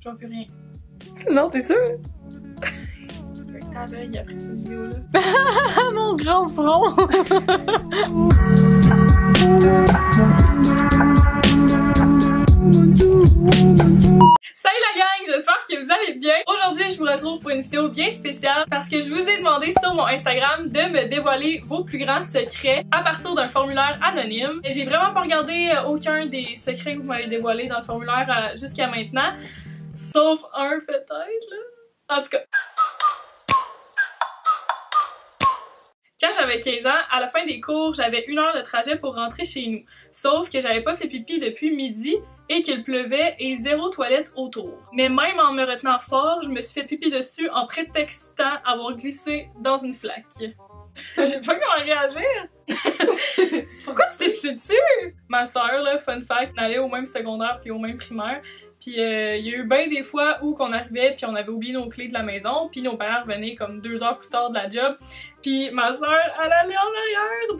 Je vois plus rien. Non, t'es sûr? T'as l'œil après cette vidéo-là. Ah, mon grand front! Salut la gang, j'espère que vous allez bien. Aujourd'hui, je vous retrouve pour une vidéo bien spéciale parce que je vous ai demandé sur mon Instagram de me dévoiler vos plus grands secrets à partir d'un formulaire anonyme. J'ai vraiment pas regardé aucun des secrets que vous m'avez dévoilés dans le formulaire jusqu'à maintenant, sauf un peut-être là. En tout cas. Quand j'avais 15 ans, à la fin des cours, j'avais 1 heure de trajet pour rentrer chez nous. Sauf que j'avais pas fait pipi depuis midi et qu'il pleuvait et 0 toilette autour. Mais même en me retenant fort, je me suis fait pipi dessus en prétextant avoir glissé dans une flaque. Je sais pas comment réagir. Pourquoi tu t'es pissé dessus? Ma soeur, là, fun fact, allait au même secondaire puis au même primaire. Puis il y a eu bien des fois où qu'on arrivait puis on avait oublié nos clés de la maison puis nos parents revenaient comme 2 heures plus tard de la job. Puis ma soeur, elle allait en arrière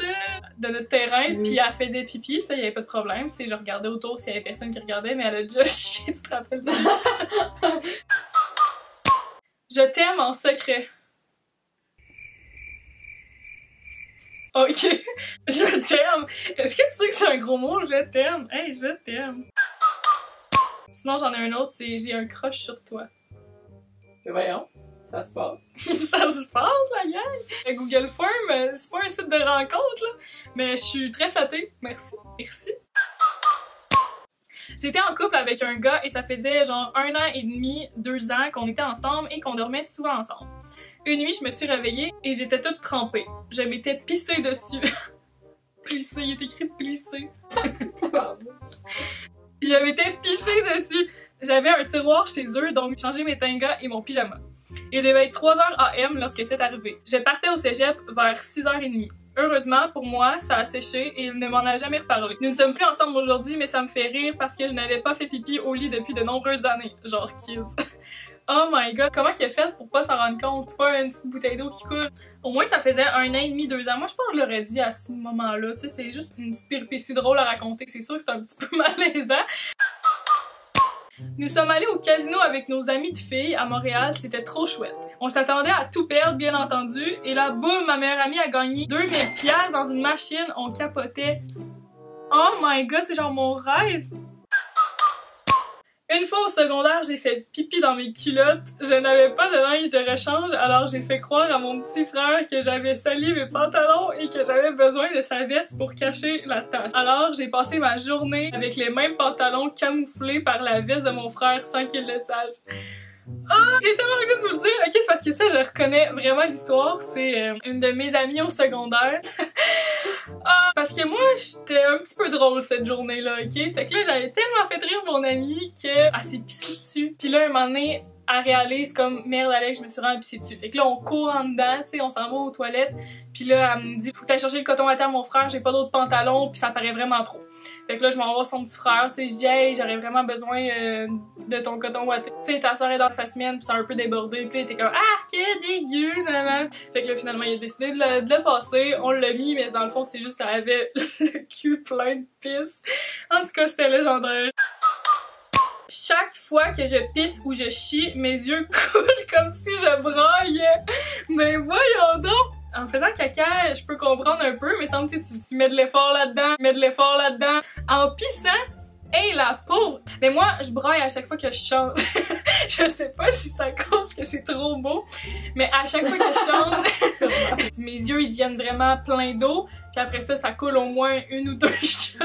de notre terrain puis elle faisait pipi, ça y avait pas de problème. Tu sais, je regardais autour s'il y avait personne qui regardait, mais elle a déjà chié, tu te rappelles? Je t'aime en secret. Ok, je t'aime. Est-ce que tu sais que c'est un gros mot? Je t'aime. Hey, je t'aime. Sinon, j'en ai un autre, c'est j'ai un crush sur toi. Mais voyons, ça se passe. Ça se passe, la gang! Google Form, c'est pas un site de rencontre, là, mais je suis très flattée. Merci. Merci. J'étais en couple avec un gars et ça faisait genre 1 an et demi, 2 ans qu'on était ensemble et qu'on dormait souvent ensemble. Une nuit, je me suis réveillée et j'étais toute trempée. Je m'étais pissée dessus. Plissée, il est écrit plissée. Je m'étais pissée dessus. J'avais un tiroir chez eux, donc j'ai changé mes tangas et mon pyjama. Il devait être 3h AM lorsque c'est arrivé. Je partais au cégep vers 6h30. Heureusement, pour moi, ça a séché et il ne m'en a jamais reparlé. Nous ne sommes plus ensemble aujourd'hui, mais ça me fait rire parce que je n'avais pas fait pipi au lit depuis de nombreuses années. Genre kids. Oh my god, comment il a fait pour pas s'en rendre compte? Pas une petite bouteille d'eau qui coule. Au moins, ça faisait 1 an et demi, 2 ans. Moi, je pense que je l'aurais dit à ce moment-là. Tu sais, c'est juste une petite péripétie drôle à raconter. C'est sûr que c'est un petit peu malaisant. Nous sommes allés au casino avec nos amis de filles à Montréal, c'était trop chouette. On s'attendait à tout perdre, bien entendu, et là, boum, ma meilleure amie a gagné 2000 $ dans une machine, on capotait. Oh my god, c'est genre mon rêve! Une fois au secondaire, j'ai fait pipi dans mes culottes. Je n'avais pas de linge de rechange, alors j'ai fait croire à mon petit frère que j'avais sali mes pantalons et que j'avais besoin de sa veste pour cacher la tache. Alors j'ai passé ma journée avec les mêmes pantalons camouflés par la veste de mon frère sans qu'il le sache. Oh, j'ai tellement envie de vous le dire. Ok, c'est parce que ça, je reconnais vraiment l'histoire. C'est une de mes amies au secondaire. Parce que moi, j'étais un petit peu drôle cette journée-là, ok? Fait que là, j'avais tellement fait rire mon amie qu'elle s'est pissée dessus. Puis là, un moment donné, elle réalise comme merde, Alex, je me suis vraiment pissée dessus. Fait que là, on court en dedans, tu sais, on s'en va aux toilettes. Puis là, elle me dit, faut que t'ailles chercher le coton à terre, mon frère, j'ai pas d'autres pantalons, puis ça paraît vraiment trop. Fait que là, je m'en vais voir son petit frère, tu sais, je dis, hey, j'aurais vraiment besoin de ton coton ouaté. Tu sais, ta soeur est dans sa semaine, puis c'est un peu débordé, puis là, il était comme, ah, que dégueu, nan. Fait que là, finalement, il a décidé de le passer, on l'a mis, mais dans le fond, c'est juste qu'elle avait le cul plein de pisse. En tout cas, c'était légendaire. Chaque fois que je pisse ou je chie, mes yeux coulent comme si je braillais. Mais voyons donc! En faisant caca, je peux comprendre un peu, mais semble que tu mets de l'effort là-dedans, En pissant, hey la pauvre! Mais moi, je braille à chaque fois que je chante. Je sais pas si c'est à cause que c'est trop beau, mais à chaque fois que je chante, mes yeux ils deviennent vraiment pleins d'eau, puis après ça, ça coule au moins 1 ou 2 shots.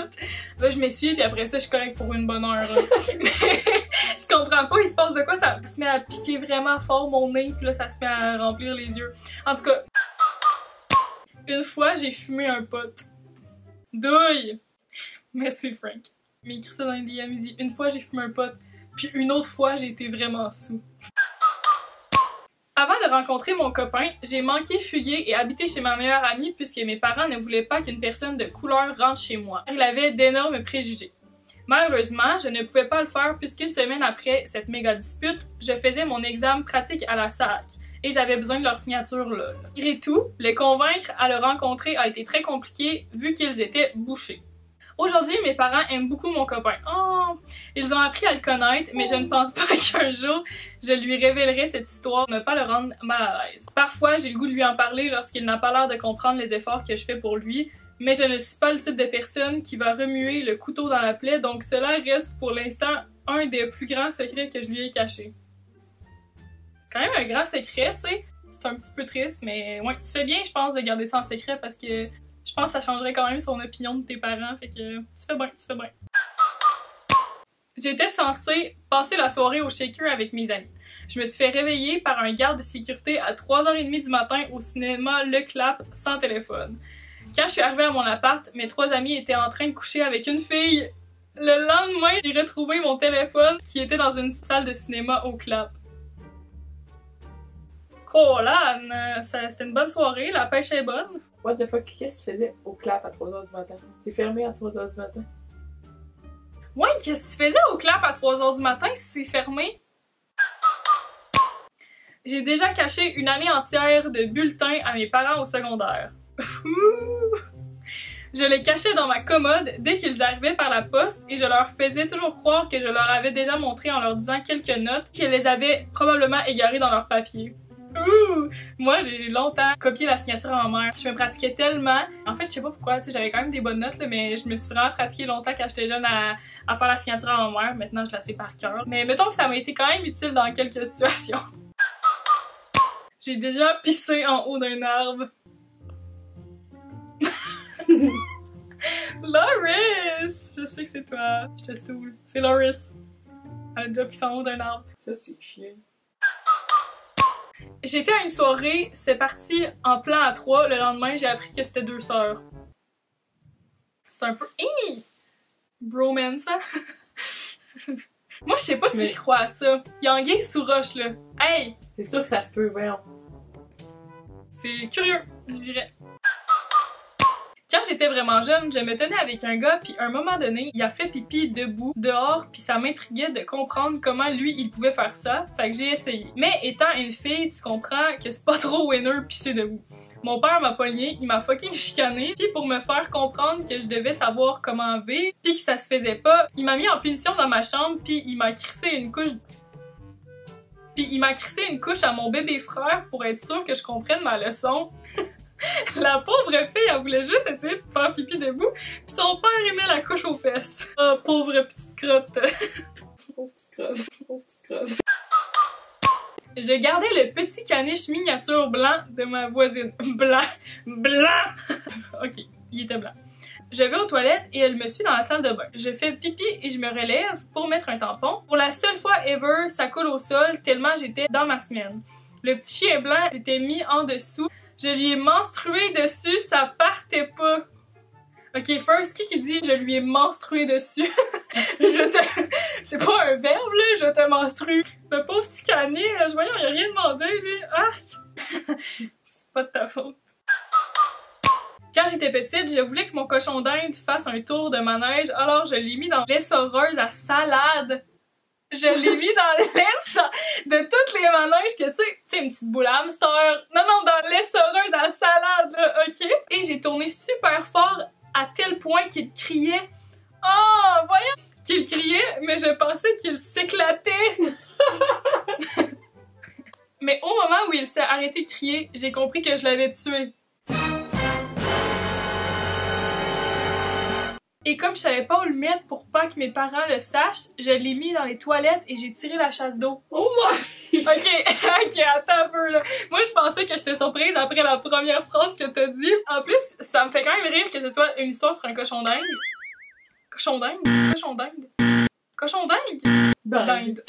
Là, je m'essuie, puis après ça, je suis correcte pour une bonne heure. Mais je comprends pas, il se passe de quoi, ça se met à piquer vraiment fort mon nez, puis là, ça se met à remplir les yeux. En tout cas, une fois, j'ai fumé un pot. Douille! Merci, Frank. Mais écrit ça dans les DM, il dit « Une fois, j'ai fumé un pot, puis une autre fois, j'ai été vraiment sous. » Avant de rencontrer mon copain, j'ai manqué fuguer et habiter chez ma meilleure amie puisque mes parents ne voulaient pas qu'une personne de couleur rentre chez moi. Il avait d'énormes préjugés. Malheureusement, je ne pouvais pas le faire puisqu'une semaine après cette méga dispute, je faisais mon examen pratique à la SAC. Et j'avais besoin de leur signature là. Malgré tout, les convaincre à le rencontrer a été très compliqué vu qu'ils étaient bouchés. Aujourd'hui, mes parents aiment beaucoup mon copain. Oh! Ils ont appris à le connaître, mais je ne pense pas qu'un jour, je lui révélerai cette histoire pour ne pas le rendre mal à l'aise. Parfois, j'ai le goût de lui en parler lorsqu'il n'a pas l'air de comprendre les efforts que je fais pour lui, mais je ne suis pas le type de personne qui va remuer le couteau dans la plaie, donc cela reste pour l'instant un des plus grands secrets que je lui ai caché. C'est quand même un grand secret, tu sais. C'est un petit peu triste, mais ouais, tu fais bien, je pense, de garder ça en secret parce que je pense que ça changerait quand même son opinion de tes parents, fait que tu fais bien, tu fais bien. J'étais censée passer la soirée au Shaker avec mes amis. Je me suis fait réveiller par un garde de sécurité à 3h30 du matin au cinéma Le Clap sans téléphone. Quand je suis arrivée à mon appart, mes 3 amis étaient en train de coucher avec une fille. Le lendemain, j'ai retrouvé mon téléphone qui était dans une salle de cinéma au Clap. Colan, c'était une bonne soirée, la pêche est bonne. What the fuck, qu'est-ce qu'il faisait au Clap à 3h du matin? C'est fermé à 3h du matin. Ouais, qu'est-ce que tu faisais au Clap à 3h du matin si c'est fermé? J'ai déjà caché une année entière de bulletins à mes parents au secondaire. Je les cachais dans ma commode dès qu'ils arrivaient par la poste et je leur faisais toujours croire que je leur avais déjà montré en leur disant quelques notes qu'elles les avaient probablement égarées dans leur papier. Moi, j'ai longtemps copié la signature à ma mère. Je me pratiquais tellement. En fait, je sais pas pourquoi, tu sais, j'avais quand même des bonnes notes, là, mais je me suis vraiment pratiquée longtemps quand j'étais jeune à faire la signature à ma mère. Maintenant, je la sais par cœur. Mais mettons que ça m'a été quand même utile dans quelques situations. J'ai déjà pissé en haut d'un arbre. Loris! Je sais que c'est toi. Je te stoule. C'est Loris. Elle a déjà pissé en haut d'un arbre. Ça, c'est chiant. J'étais à une soirée, c'est parti en plan à 3. Le lendemain, j'ai appris que c'était 2 sœurs. C'est un peu... Hey! Bromance, hein? Moi, je sais pas si je crois à ça. Il y a anguille sous roche, là. Hey! C'est sûr que ça se peut, voyons. C'est curieux, je dirais. Quand j'étais vraiment jeune, je me tenais avec un gars, puis à un moment donné, il a fait pipi debout, dehors, puis ça m'intriguait de comprendre comment lui, il pouvait faire ça, fait que j'ai essayé. Mais étant une fille, tu comprends que c'est pas trop winner pisser debout. Mon père m'a pogné, il m'a fucking chicané, puis pour me faire comprendre que je devais savoir comment vivre, puis que ça se faisait pas, il m'a mis en punition dans ma chambre, puis il m'a crissé une couche... Puis il m'a crissé une couche à mon bébé frère pour être sûr que je comprenne ma leçon. La pauvre fille, elle voulait juste essayer de faire pipi debout, pis son père il met la couche aux fesses. Oh, pauvre petite crotte. Pauvre petite crotte, pauvre petite crotte. Je gardais le petit caniche miniature blanc de ma voisine. Blanc! Ok, il était blanc. Je vais aux toilettes et elle me suit dans la salle de bain. Je fais pipi et je me relève pour mettre un tampon. Pour la seule fois ever, ça coule au sol tellement j'étais dans ma semaine. Le petit chien blanc était mis en dessous. Je lui ai menstrué dessus, ça partait pas. Ok, first, qui dit je lui ai menstrué dessus? C'est pas un verbe, là, je te menstrue. Le pauvre petit caniche, voyons, il a rien demandé, lui. Arc! C'est pas de ta faute. Quand j'étais petite, je voulais que mon cochon d'Inde fasse un tour de manège, alors je l'ai mis dans l'essoreuse à salade. Je l'ai mis dans l'essoreuse de toutes les manèges que tu sais, une petite boule hamster. Non, dans l'essoreuse à salade, là, ok? Et j'ai tourné super fort à tel point qu'il criait. Oh, voyons! Qu'il criait, mais je pensais qu'il s'éclatait. Mais au moment où il s'est arrêté de crier, j'ai compris que je l'avais tué. Et comme je savais pas où le mettre pour pas que mes parents le sachent, je l'ai mis dans les toilettes et j'ai tiré la chasse d'eau. Oh my! Ok, attends un peu là. Moi je pensais que j'étais surprise après la première phrase que t'as dit. En plus, ça me fait quand même rire que ce soit une histoire sur un cochon d'Inde. Cochon d'Inde? Cochon d'Inde? Cochon d'Inde? D'Inde.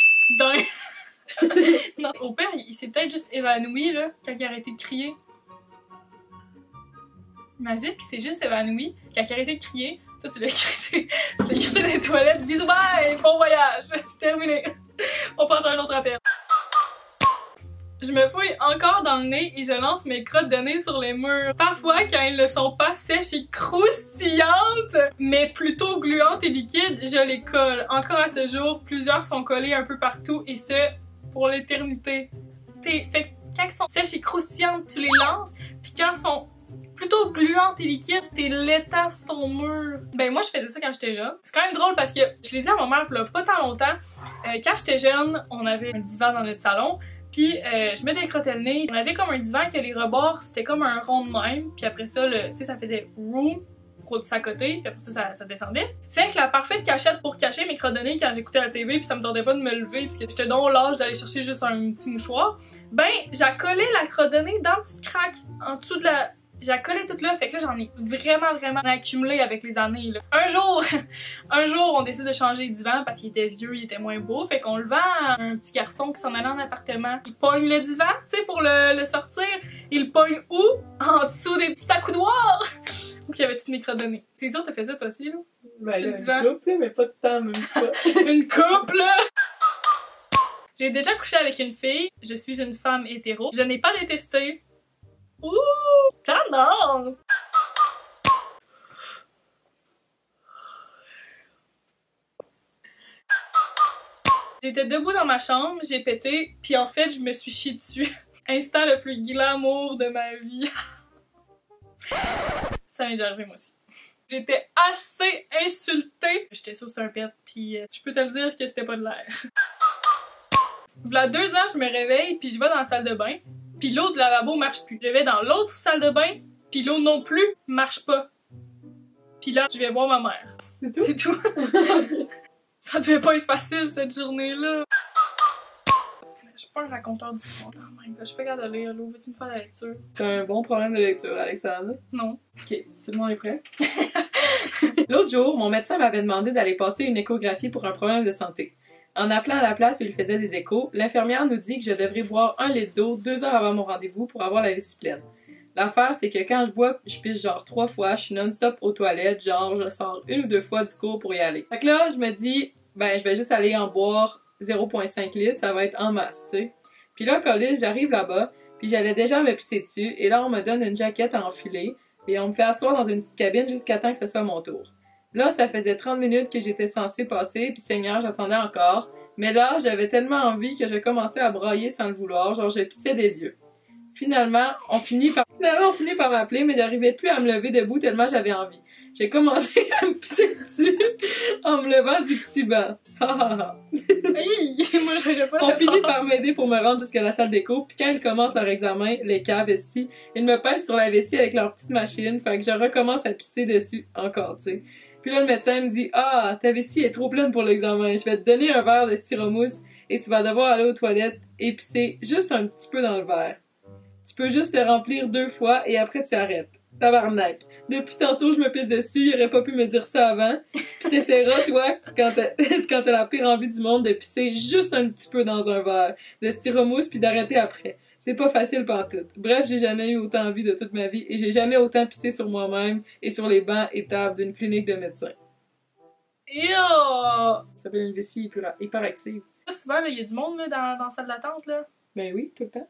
Non, au pire, il s'est peut-être juste évanoui là, quand il a arrêté de crier. Imagine qu'il s'est juste évanoui, quand il a arrêté de crier. Toi, tu l'as crissé dans les toilettes. Bisous, bye! Bon voyage! Terminé. On passe à un autre appel. Je me fouille encore dans le nez et je lance mes crottes de nez sur les murs. Parfois, quand elles ne sont pas sèches et croustillantes, mais plutôt gluantes et liquides, je les colle. Encore à ce jour, plusieurs sont collés un peu partout et ce, pour l'éternité. Fait que quand elles sont sèches et croustillantes, tu les lances, puis quand elles sont plutôt gluante et liquide, t'es laitant sur ton mur. Ben moi je faisais ça quand j'étais jeune. C'est quand même drôle parce que je l'ai dit à ma mère là, pas tant longtemps. Quand j'étais jeune, on avait un divan dans notre salon. Puis je me décrottais le nez. On avait comme un divan que les rebords c'était comme un rond de même. Puis après ça, tu sais, ça faisait room de sa côté, puis après ça descendait. Fait que la parfaite cachette pour cacher mes crottes de nez quand j'écoutais la TV puis ça me tentait pas de me lever puisque j'étais donc l'âge d'aller chercher juste un petit mouchoir, ben j'ai la crotte de nez dans la petite craque en dessous de la... J'ai collé toute là, fait que là j'en ai vraiment accumulé avec les années là. Un jour on décide de changer le divan parce qu'il était vieux, il était moins beau, fait qu'on le vend à un petit garçon qui s'en allait en appartement. Il pogne le divan, tu sais, pour le sortir. Il le pogne où? En dessous des petits accoudoirs! Où il y avait toutes mes crottes de nez. C'est sûr t'as fait ça toi aussi là? Ben là, une couple, mais pas tout le temps même pas. Une couple! J'ai déjà couché avec une fille, je suis une femme hétéro. Je n'ai pas détesté. Ouh! T'adore! J'étais debout dans ma chambre, j'ai pété, puis en fait, je me suis chié dessus. Instant le plus glamour de ma vie. Ça m'est déjà arrivé moi aussi. J'étais assez insultée. J'étais sur un pet, puis je peux te le dire que c'était pas de l'air. V'là 2 ans, je me réveille, puis je vais dans la salle de bain, puis l'eau du lavabo marche plus. Je vais dans l'autre salle de bain, puis l'eau non plus marche pas. Puis là, je vais voir ma mère. C'est tout? C'est tout. Ça devait pas être facile cette journée-là. Je suis pas un raconteur d'histoire. Oh my god, je suis pas capable de lire. L'eau, veux-tu me faire la lecture? T'as un bon problème de lecture, Alexandre. Non. Ok, tout le monde est prêt? L'autre jour, mon médecin m'avait demandé d'aller passer une échographie pour un problème de santé. En appelant à la place où il faisait des échos, l'infirmière nous dit que je devrais boire 1 litre d'eau 2 heures avant mon rendez-vous pour avoir la vessie pleine. L'affaire, c'est que quand je bois, je pisse genre 3 fois, je suis non-stop aux toilettes, genre je sors 1 ou 2 fois du cours pour y aller. Fait que là, je me dis, ben je vais juste aller en boire 0,5 litres, ça va être en masse, tu sais. Puis là, câlisse, j'arrive là-bas, puis j'allais déjà me pisser dessus, et là, on me donne une jaquette à enfiler, et on me fait asseoir dans une petite cabine jusqu'à temps que ce soit mon tour. Là, ça faisait 30 minutes que j'étais censée passer, puis Seigneur, j'attendais encore. Mais là, j'avais tellement envie que je commençais à brailler sans le vouloir, genre je pissais des yeux. Finalement, on finit par m'appeler, mais j'arrivais plus à me lever debout tellement j'avais envie. J'ai commencé à me pisser dessus en me levant du petit banc. Hey, moi j'aurais pas. On finit par m'aider pour me rendre jusqu'à la salle d'écho, puis quand ils commencent leur examen, les caves estis, ils me pèsent sur la vessie avec leur petite machine, fait que je recommence à pisser dessus encore, tu sais. Puis là, le médecin me dit « Ah, ta vessie est trop pleine pour l'examen. Je vais te donner un verre de styromousse et tu vas devoir aller aux toilettes et pisser juste un petit peu dans le verre. Tu peux juste le remplir 2 fois et après tu arrêtes. Tabarnak. Depuis tantôt, je me pisse dessus. Il aurait pas pu me dire ça avant. Puis t'essaieras, toi, quand t'as la pire envie du monde, de pisser juste un petit peu dans un verre de styromousse puis d'arrêter après. C'est pas facile pantoute. Bref, j'ai jamais eu autant envie de toute ma vie et j'ai jamais autant pissé sur moi-même et sur les bancs et tables d'une clinique de médecins. Ew! Ça s'appelle une vessie hyperactive. Là, souvent, il y a du monde là, dans la salle d'attente. Là. Ben oui, tout le temps.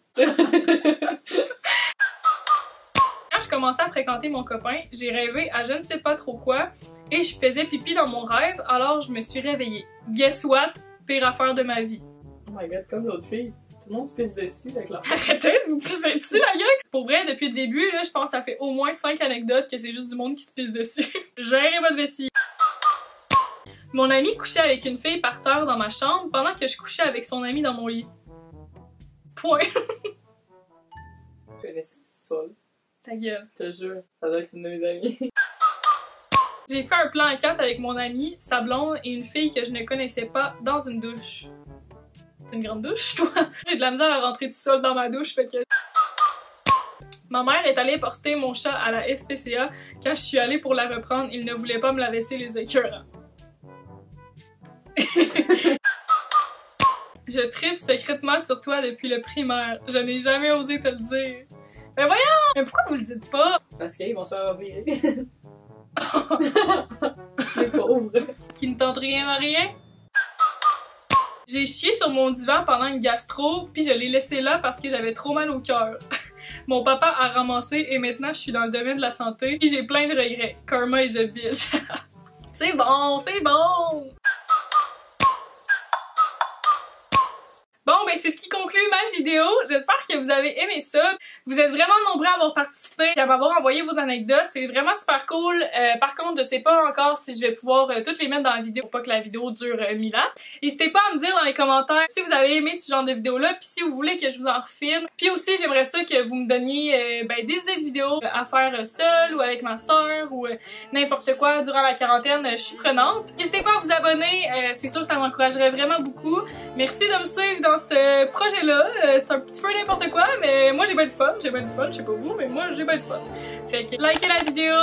Quand je commençais à fréquenter mon copain, j'ai rêvé à je ne sais pas trop quoi et je faisais pipi dans mon rêve, alors je me suis réveillée. Guess what? Pire affaire de ma vie. Oh my god, comme l'autre fille. Tout le monde se pisse dessus avec leur... Arrêtez de vous pisser dessus, la gueule! Pour vrai, depuis le début, là, je pense que ça fait au moins 5 anecdotes que c'est juste du monde qui se pisse dessus. Gérez votre vessie. Mon ami couchait avec une fille par terre dans ma chambre pendant que je couchais avec son ami dans mon lit. Point. Je connais cette histoire-là. Ta gueule. Je te jure, ça doit être une de mes amies. J'ai fait un plan à 4 avec mon ami, sa blonde et une fille que je ne connaissais pas dans une douche. C'est une grande douche, toi? J'ai de la misère à rentrer tout seul dans ma douche, fait que... Ma mère est allée porter mon chat à la SPCA. Quand je suis allée pour la reprendre, il ne voulait pas me la laisser les écœurants. Je tripe secrètement sur toi depuis le primaire. Je n'ai jamais osé te le dire. Mais voyons! Mais pourquoi vous le dites pas? Parce qu'ils vont se faire virer. Les pauvres. Qui ne tente rien à rien? J'ai chié sur mon divan pendant une gastro, puis je l'ai laissé là parce que j'avais trop mal au cœur. Mon papa a ramassé et maintenant je suis dans le domaine de la santé, puis j'ai plein de regrets. Karma is a bitch. C'est bon, c'est bon! Bon, ben c'est ce qui conclut ma vidéo. J'espère que vous avez aimé ça. Vous êtes vraiment nombreux à avoir participé et à m'avoir envoyé vos anecdotes. C'est vraiment super cool. Par contre, je sais pas encore si je vais pouvoir toutes les mettre dans la vidéo pour pas que la vidéo dure 1000 ans. N'hésitez pas à me dire dans les commentaires si vous avez aimé ce genre de vidéo-là, puis si vous voulez que je vous en refilme. Puis aussi, j'aimerais ça que vous me donniez des idées de vidéos à faire seule ou avec ma soeur ou n'importe quoi durant la quarantaine. Je suis prenante. N'hésitez pas à vous abonner. C'est sûr que ça m'encouragerait vraiment beaucoup. Merci de me suivre dans ce projet-là. C'est un petit peu n'importe quoi, mais moi j'ai pas du fun. J'ai pas du fun, je sais pas vous, mais moi j'ai pas du fun. Fait que likez la vidéo,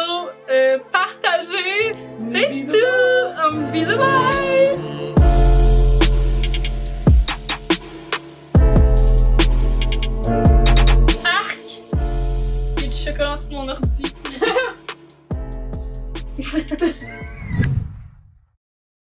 partagez, c'est tout! Bisous, bye! Arc! Il y a du chocolat sur mon ordi.